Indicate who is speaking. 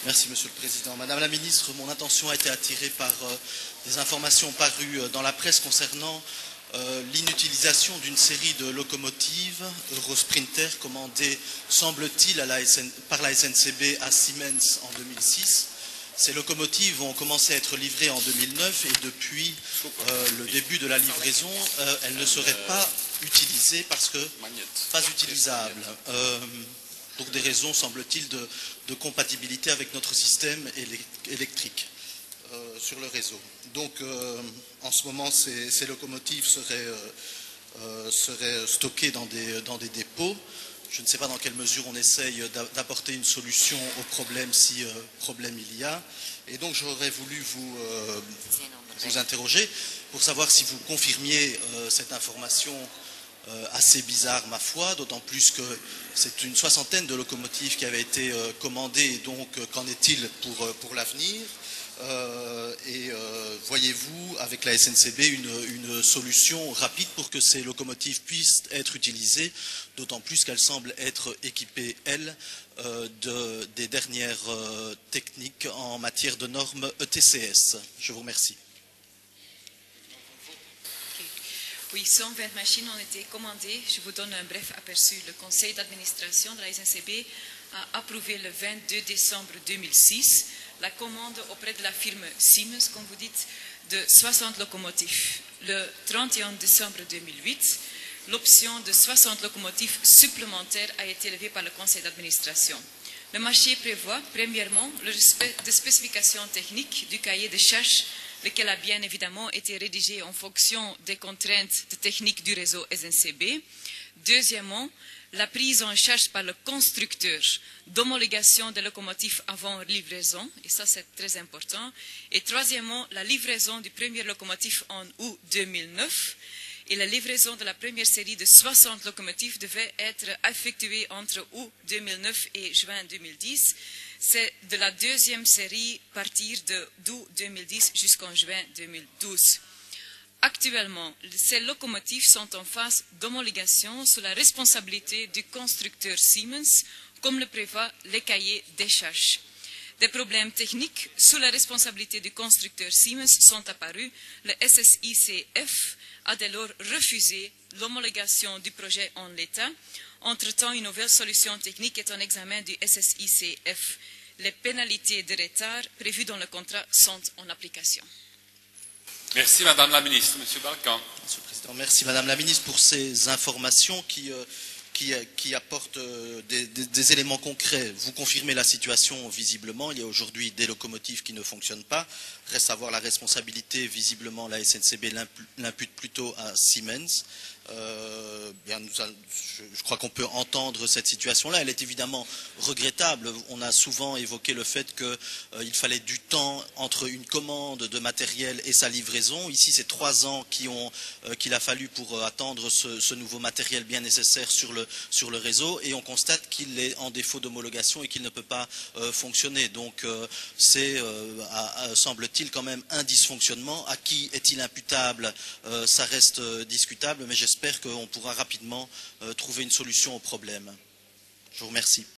Speaker 1: Merci, Monsieur le Président. Madame la Ministre, mon attention a été attirée par des informations parues dans la presse concernant l'inutilisation d'une série de locomotives Eurosprinter commandées, semble-t-il, par la SNCB à Siemens en 2006. Ces locomotives ont commencé à être livrées en 2009 et depuis le début de la livraison, elles ne seraient pas utilisées parce que pas utilisables. Pour des raisons, semble-t-il, de compatibilité avec notre système électrique sur le réseau. Donc, en ce moment, ces locomotives seraient stockées dans des dépôts. Je ne sais pas dans quelle mesure on essaye d'apporter une solution au problème, si problème il y a. Et donc, j'aurais voulu vous interroger pour savoir si vous confirmiez cette information assez bizarre, ma foi, d'autant plus que c'est une soixantaine de locomotives qui avaient été commandées, donc qu'en est-il pour l'avenir voyez-vous avec la SNCB une solution rapide pour que ces locomotives puissent être utilisées, d'autant plus qu'elles semblent être équipées, elles, des dernières techniques en matière de normes ETCS. Je vous remercie.
Speaker 2: Oui, 120 machines ont été commandées. Je vous donne un bref aperçu. Le conseil d'administration de la SNCB a approuvé le 22 décembre 2006 la commande auprès de la firme Siemens, comme vous dites, de 60 locomotives. Le 31 décembre 2008, l'option de 60 locomotives supplémentaires a été levée par le conseil d'administration. Le marché prévoit, premièrement, le respect des spécifications techniques du cahier de charges, lequel a bien évidemment été rédigé en fonction des contraintes de technique du réseau SNCB. Deuxièmement, la prise en charge par le constructeur d'homologation des locomotives avant livraison, et ça c'est très important. Et troisièmement, la livraison du premier locomotive en août 2009. Et la livraison de la première série de 60 locomotives devait être effectuée entre août 2009 et juin 2010. C'est de la deuxième série partir d'août 2010 jusqu'en juin 2012. Actuellement, ces locomotives sont en phase d'homologation sous la responsabilité du constructeur Siemens, comme le prévoient les cahiers des charges. Des problèmes techniques sous la responsabilité du constructeur Siemens sont apparus. Le SSICF a dès lors refusé l'homologation du projet en l'état. Entre-temps, une nouvelle solution technique est en examen du SSICF. Les pénalités de retard prévues dans le contrat sont en application.
Speaker 3: Merci Madame la Ministre. Monsieur Balkan.
Speaker 1: Monsieur le Président, merci Madame la Ministre pour ces informations qui apportent des éléments concrets. Vous confirmez la situation visiblement. Il y a aujourd'hui des locomotives qui ne fonctionnent pas. Reste à voir la responsabilité. Visiblement, la SNCB l'impute plutôt à Siemens. Je crois qu'on peut entendre cette situation-là. Elle est évidemment regrettable. On a souvent évoqué le fait qu'il fallait du temps entre une commande de matériel et sa livraison. Ici, c'est 3 ans qu'il a fallu pour attendre ce nouveau matériel bien nécessaire sur le réseau. Et on constate qu'il est en défaut d'homologation et qu'il ne peut pas fonctionner. Donc, c'est, semble-t-il, quand même un dysfonctionnement. À qui est-il imputable? Ça reste discutable, mais j'espère qu'on pourra rapidement trouver une solution au problème. Je vous remercie.